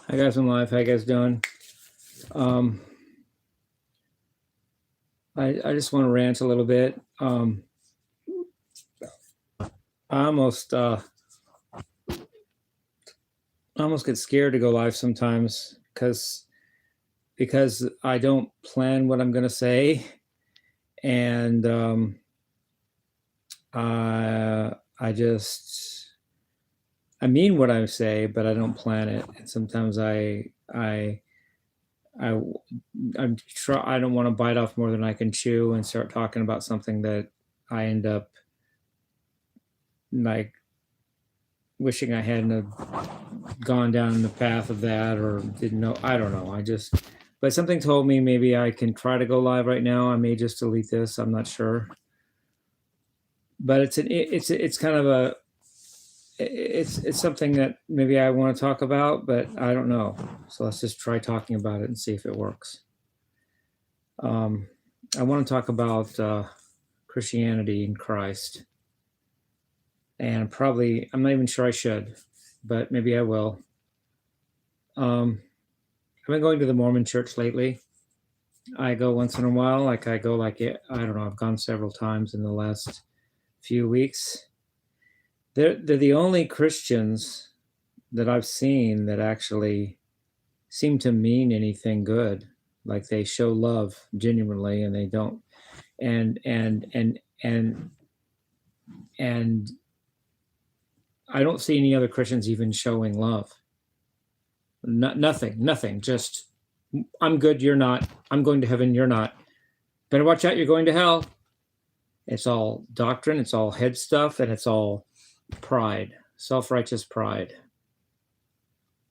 Hi guys in live. How you guys doing? Um, I just want to rant a little bit. I almost get scared to go live sometimes because I don't plan what I'm going to say, and I mean what I say, but I don't plan it, and sometimes I I don't want to bite off more than I can chew and start talking about something that I end up like wishing I hadn't have gone down the path of that or didn't know. I don't know. But something told me maybe I can try to go live right now. I may just delete this. I'm not sure. But it's kind of it's something that maybe I want to talk about, but I don't know. So let's just try talking about it and see if it works. I want to talk about Christianity and Christ. And probably, I'm not even sure I should, but maybe I will. I've been going to the Mormon church lately. I go once in a while, I don't know, I've gone several times in the last few weeks. They're the only Christians that I've seen that actually seem to mean anything good. Like they show love genuinely, and they don't. And I don't see any other Christians even showing love. Nothing. Just, I'm good, you're not. I'm going to heaven, you're not. Better watch out, you're going to hell. It's all doctrine, it's all head stuff, and it's all pride, self-righteous pride.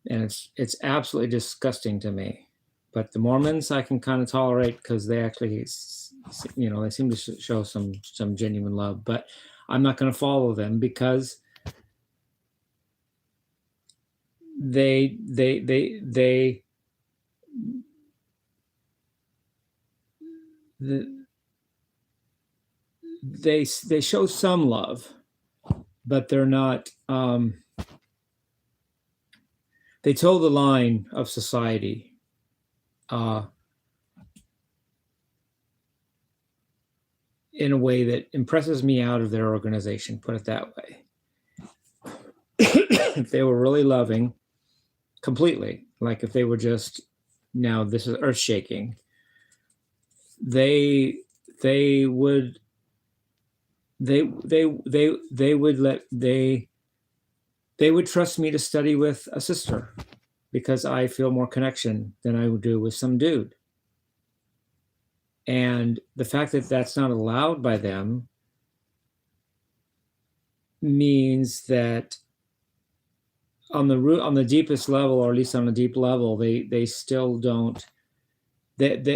And it's absolutely disgusting to me. But the Mormons I can kind of tolerate because they actually, they seem to show some genuine love. But I'm not going to follow them because they show some love, but they're not. They toe the line of society. In a way that impresses me out of their organization, put it that way. If they were really loving completely, like if they were just, now this is earth shaking, they would trust me to study with a sister because I feel more connection than I would do with some dude. And the fact that that's not allowed by them means that on the deepest level, or at least on a deep level, they still don't. They're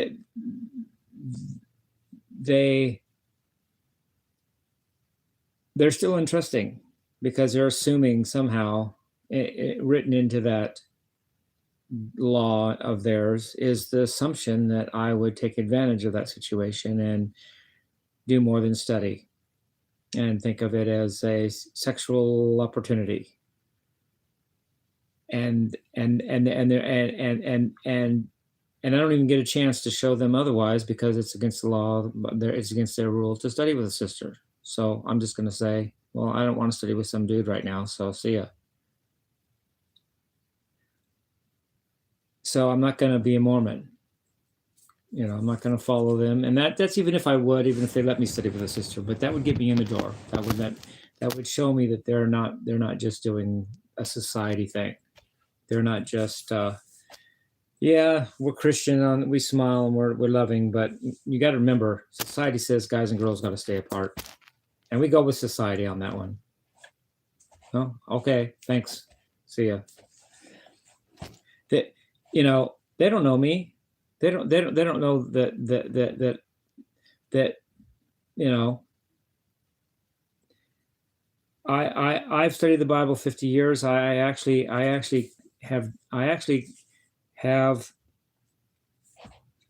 still interesting because they're assuming somehow written into that law of theirs is the assumption that I would take advantage of that situation and do more than study and think of it as a sexual opportunity. And I don't even get a chance to show them otherwise because it's against the law. It's against their rule to study with a sister. So I'm just going to say, well, I don't want to study with some dude right now. So see ya. So I'm not going to be a Mormon. I'm not going to follow them. And that's even if I would, even if they let me study with a sister, but that would get me in the door. That would show me that they're not just doing a society thing. They're not just, yeah, we're Christian, we smile and we're loving, but you got to remember, society says guys and girls got to stay apart. And we go with society on that one. Oh, okay, thanks. See ya. They don't know me. They don't know that I've studied the Bible 50 years. I actually have,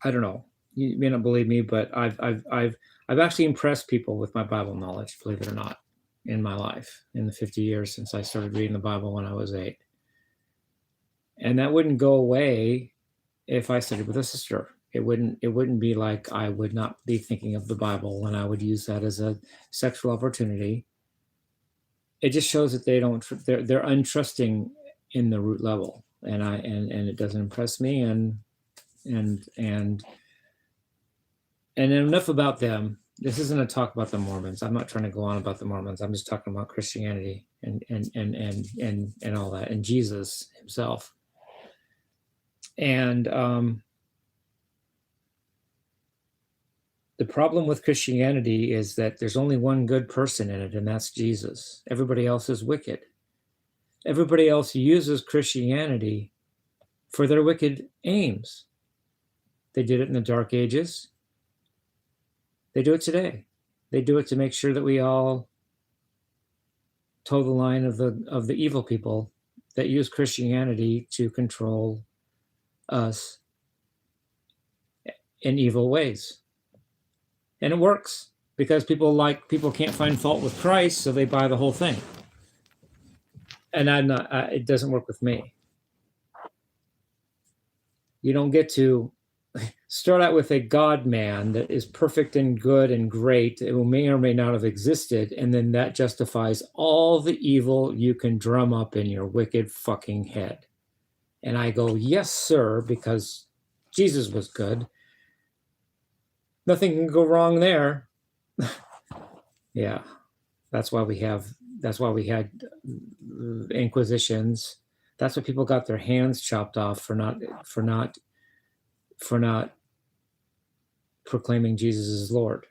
I don't know, you may not believe me, but I've actually impressed people with my Bible knowledge, believe it or not, in my life, in the 50 years since I started reading the Bible when I was 8. And that wouldn't go away if I studied with a sister. It wouldn't be like I would not be thinking of the Bible when I would use that as a sexual opportunity. It just shows that they're untrusting in the root level, and it doesn't impress me. And enough about them. This isn't a talk about the Mormons. I'm not trying to go on about the Mormons. I'm just talking about Christianity and all that, and Jesus himself. And the problem with Christianity is that there's only one good person in it, and that's Jesus. Everybody else is wicked. Everybody else uses Christianity for their wicked aims. They did it in the Dark Ages. They do it today. They do it to make sure that we all toe the line of the evil people that use Christianity to control us in evil ways. And it works because people can't find fault with Christ, so they buy the whole thing. And it doesn't work with me. You don't get to start out with a God man that is perfect and good and great, who may or may not have existed, and then that justifies all the evil you can drum up in your wicked fucking head. And I go, yes, sir, because Jesus was good. Nothing can go wrong there. Yeah, that's why we had inquisitions. That's why people got their hands chopped off for not proclaiming Jesus as Lord.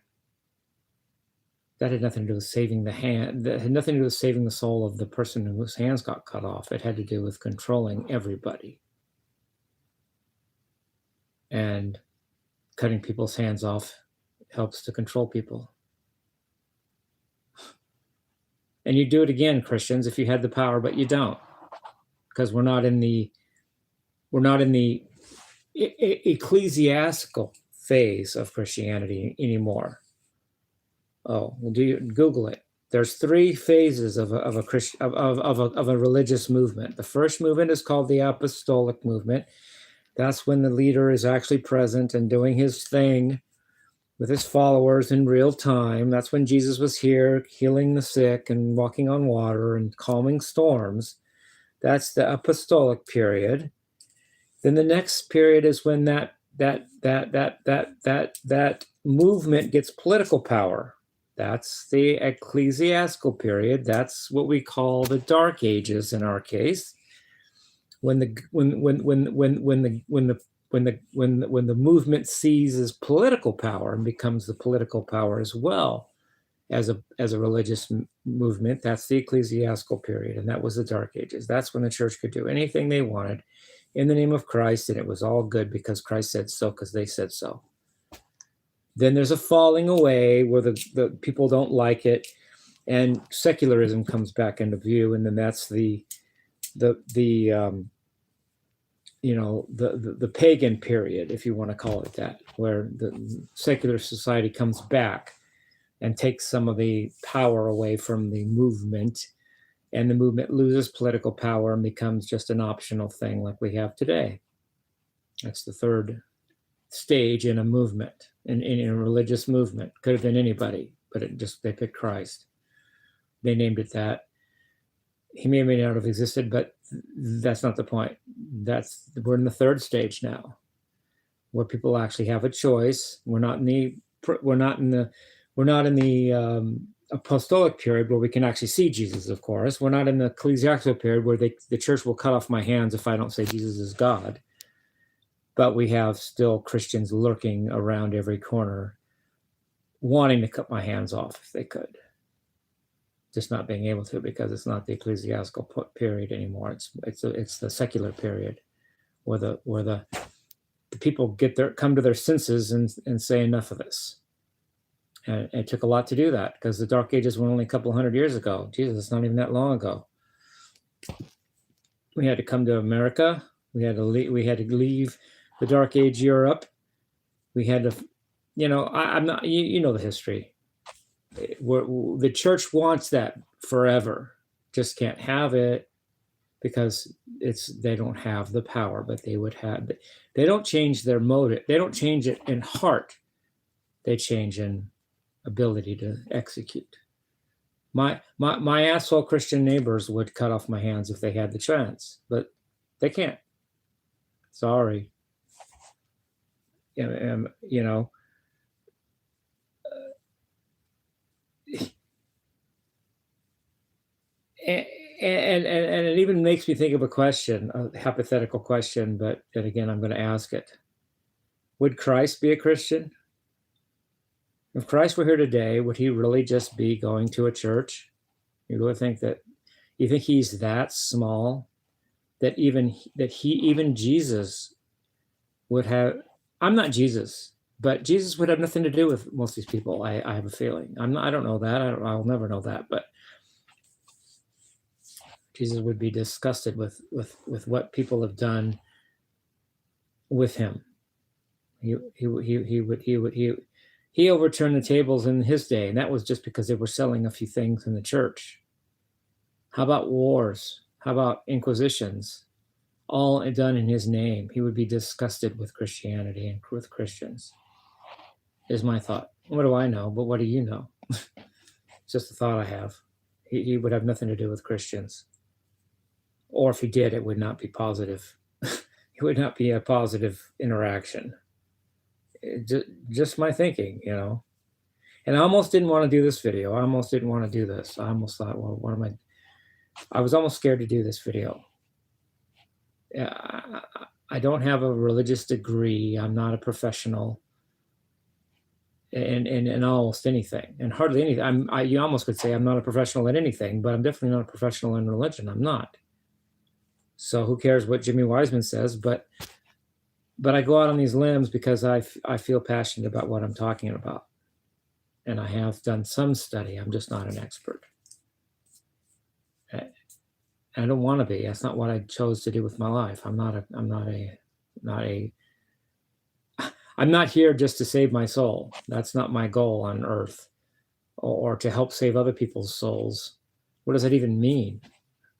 That had nothing to do with saving the hand. That had nothing to do with saving the soul of the person whose hands got cut off. It had to do with controlling everybody. And cutting people's hands off helps to control people. And you do it again, Christians, if you had the power, but you don't, because we're not in the ecclesiastical phase of Christianity anymore. Oh, well, Google it. There's 3 phases of a religious movement. The first movement is called the apostolic movement. That's when the leader is actually present and doing his thing with his followers in real time. That's when Jesus was here healing the sick and walking on water and calming storms. That's the apostolic period. Then the next period is when that movement gets political power. That's the ecclesiastical period. That's what we call the Dark Ages in our case. When the movement seizes political power and becomes the political power as well as a religious movement, that's the ecclesiastical period, and that was the Dark Ages. That's when the church could do anything they wanted in the name of Christ, and it was all good because Christ said so, because they said so. Then there's a falling away where the people don't like it, and secularism comes back into view, and then that's the pagan period, if you want to call it that, where the secular society comes back and takes some of the power away from the movement, and the movement loses political power and becomes just an optional thing like we have today. That's the third stage in a movement, in a religious movement. Could have been anybody, but they picked Christ. They named it that. He may or may not have existed, but that's not the point. We're in the third stage now, where people actually have a choice. We're not in the apostolic period where we can actually see Jesus. Of course, we're not in the ecclesiastical period where the church will cut off my hands if I don't say Jesus is God. But we have still Christians lurking around every corner, wanting to cut my hands off if they could. Just not being able to, because it's not the ecclesiastical period anymore. It's the secular period, where the people come to their senses and say enough of this. And it took a lot to do that, because the Dark Ages were only a couple hundred years ago. Jesus, it's not even that long ago. We had to come to America. We had to leave the Dark Age Europe. We had to, I'm not. You know the history. The church wants that forever, just can't have it, because they don't have the power, but they would have. They don't change their motive. They don't change it in heart. They change in ability to execute. My asshole Christian neighbors would cut off my hands if they had the chance, but they can't. Sorry. And you know, and it even makes me think of a question, a hypothetical question, but then again, I'm going to ask it. Would Christ be a Christian? If Christ were here today, would he really just be going to a church? You really think that? You think he's that small that even Jesus would have? I'm not Jesus, but Jesus would have nothing to do with most of these people. I have a feeling. I don't know that. I'll never know that. But Jesus would be disgusted with what people have done with him. He overturned the tables in his day, and that was just because they were selling a few things in the church. How about wars? How about inquisitions? All done in his name. He would be disgusted with Christianity and with Christians, is my thought. What do I know? But what do you know? It's just a thought I have. He would have nothing to do with Christians. Or if he did, it would not be positive. It would not be a positive interaction. Just my thinking, you know. And I almost didn't want to do this video. I almost didn't want to do this. I almost thought, well, what am I was almost scared to do this video. I don't have a religious degree. I'm not a professional in almost anything, and hardly anything. You almost could say I'm not a professional at anything, but I'm definitely not a professional in religion. I'm not. So who cares what Jimmie Wiseman says? But I go out on these limbs because I feel passionate about what I'm talking about, and I have done some study. I'm just not an expert. I don't want to be. That's not what I chose to do with my life. I'm not here just to save my soul. That's not my goal on earth, or to help save other people's souls. What does that even mean?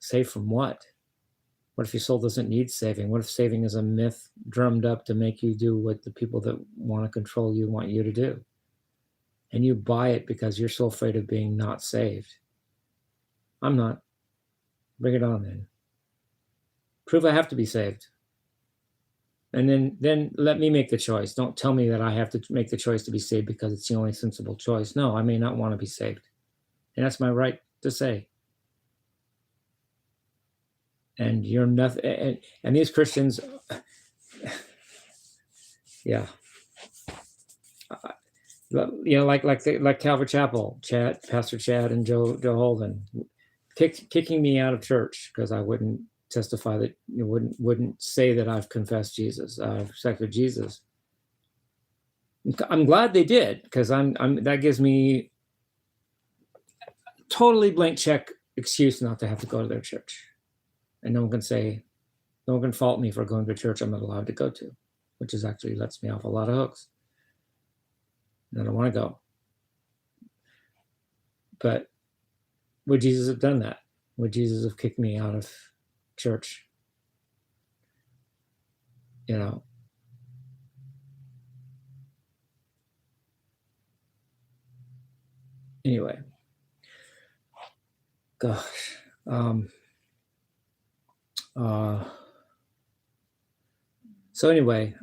Save from what? What if your soul doesn't need saving? What if saving is a myth drummed up to make you do what the people that want to control you want you to do? And you buy it because you're so afraid of being not saved. I'm not. Bring it on then. Prove I have to be saved. And then let me make the choice. Don't tell me that I have to make the choice to be saved because it's the only sensible choice. No, I may not want to be saved. And that's my right to say. And you're nothing. And these Christians, yeah. You know, like Calvary Chapel, Pastor Chad and Joe Holden, kicking me out of church because I wouldn't testify that you wouldn't say that I've confessed Jesus, I've accepted Jesus. I'm glad they did, because that gives me totally blank check excuse not to have to go to their church, and no one can fault me for going to a church I'm not allowed to go to, which is actually lets me off a lot of hooks. And I don't want to go. But would Jesus have done that? Would Jesus have kicked me out of church? You know. Anyway. Gosh. So anyway,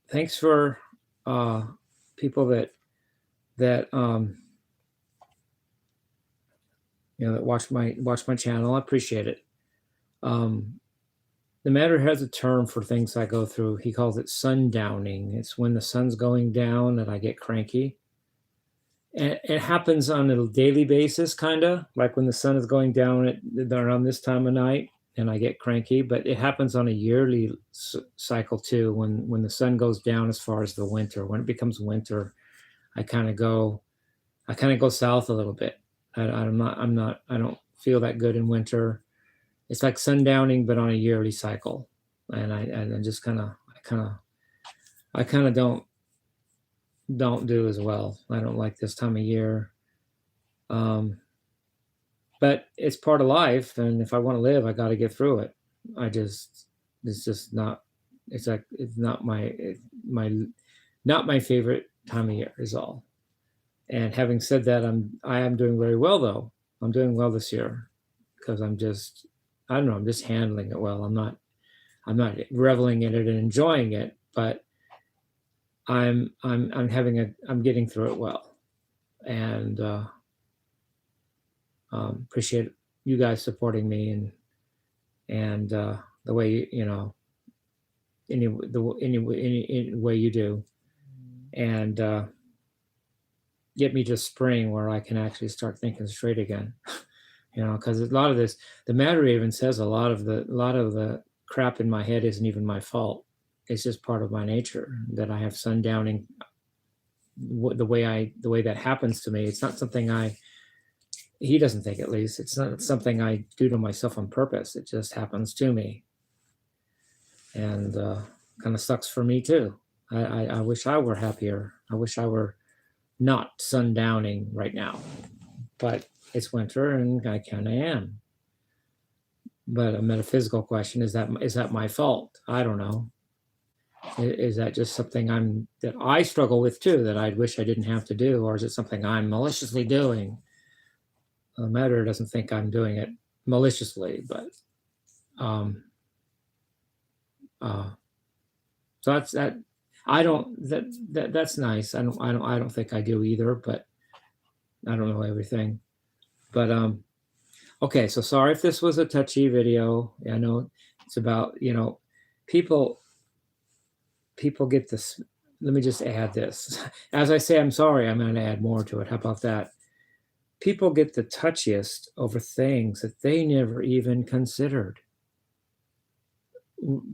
thanks for people that that watch my channel. I appreciate it. The Matter has a term for things I go through. He calls it sundowning. It's when the sun's going down that I get cranky. And it happens on a daily basis, kind of like when the sun is going down around this time of night, and I get cranky. But it happens on a yearly cycle too. When the sun goes down as far as the winter, when it becomes winter, I kind of go south a little bit. I don't feel that good in winter. It's like sundowning, but on a yearly cycle, and I just kind of don't do as well. I don't like this time of year. but it's part of life. And if I want to live, I got to get through it. It's just not, it's like, it's not not my favorite time of year is all. And having said that, I am doing very well though. I'm doing well this year because I don't know, I'm just handling it well. I'm not reveling in it and enjoying it, but I'm getting through it well. And appreciate you guys supporting me and the way any way you do, and get me to spring where I can actually start thinking straight again. Because a lot of this, the matter even says a lot of the crap in my head isn't even my fault. It's just part of my nature that I have sundowning. The way that happens to me, it's not something he doesn't think, at least it's not something I do to myself on purpose. It just happens to me, and kind of sucks for me too. I wish I were happier. I wish I were not sundowning right now, but it's winter and I kind of am. But a metaphysical question, is that my fault? I don't know. Is that just something that I struggle with too, that I wish I didn't have to do, or is it something I'm maliciously doing? The matter doesn't think I'm doing it maliciously, but so that's that. I don't that's nice. I don't think I do either, but I don't know everything. But okay, so sorry if this was a touchy video. I know it's about, people get this. Let me just add this. As I say, I'm sorry, I'm going to add more to it. How about that? People get the touchiest over things that they never even considered.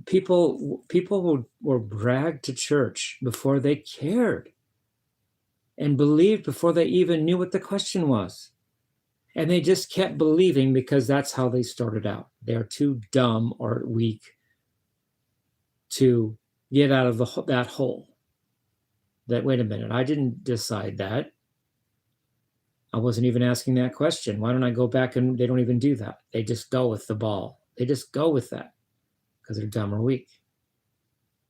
People were dragged to church before they cared and believed before they even knew what the question was. And they just kept believing because that's how they started out. They're too dumb or weak to get out of that hole. That, wait a minute, I didn't decide that. I wasn't even asking that question. Why don't I go back? And they don't even do that. They just go with the ball. They just go with that because they're dumb or weak.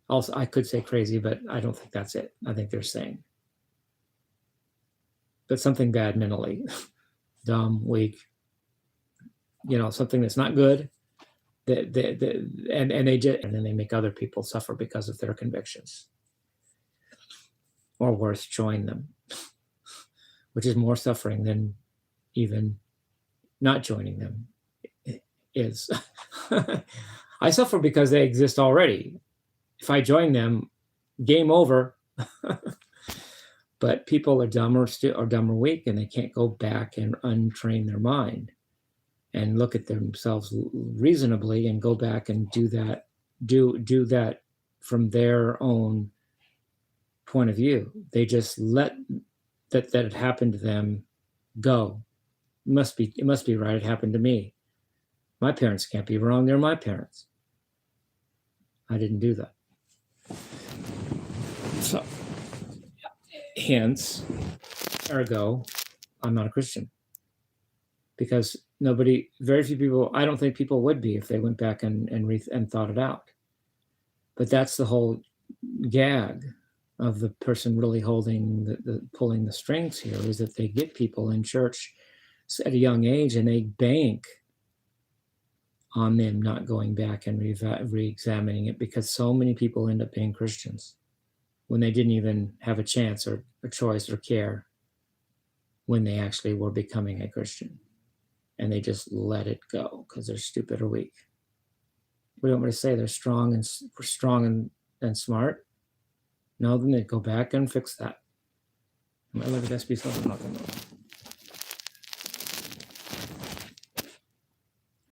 Also, I could say crazy, but I don't think that's it. I think they're saying, but something bad mentally. Dumb, weak, something that's not good. And then they make other people suffer because of their convictions, or worse, join them, which is more suffering than even not joining them is. I suffer because they exist already. If I join them, game over. But people are dumb or weak, and they can't go back and untrain their mind and look at themselves reasonably and go back and do that from their own point of view. They just let that it happened to them go. It must be right. It happened to me. My parents can't be wrong. They're my parents. I didn't do that. So, hence, ergo, I'm not a Christian. Because very few people, I don't think people would be if they went back and thought it out. But that's the whole gag of the person really holding pulling the strings here, is that they get people in church at a young age and they bank on them not going back and re-examining it, because so many people end up being Christians when they didn't even have a chance or a choice or care when they actually were becoming a Christian. And they just let it go because they're stupid or weak. We don't want to say they're strong and smart. No, then they go back and fix that. I love it. That's be something.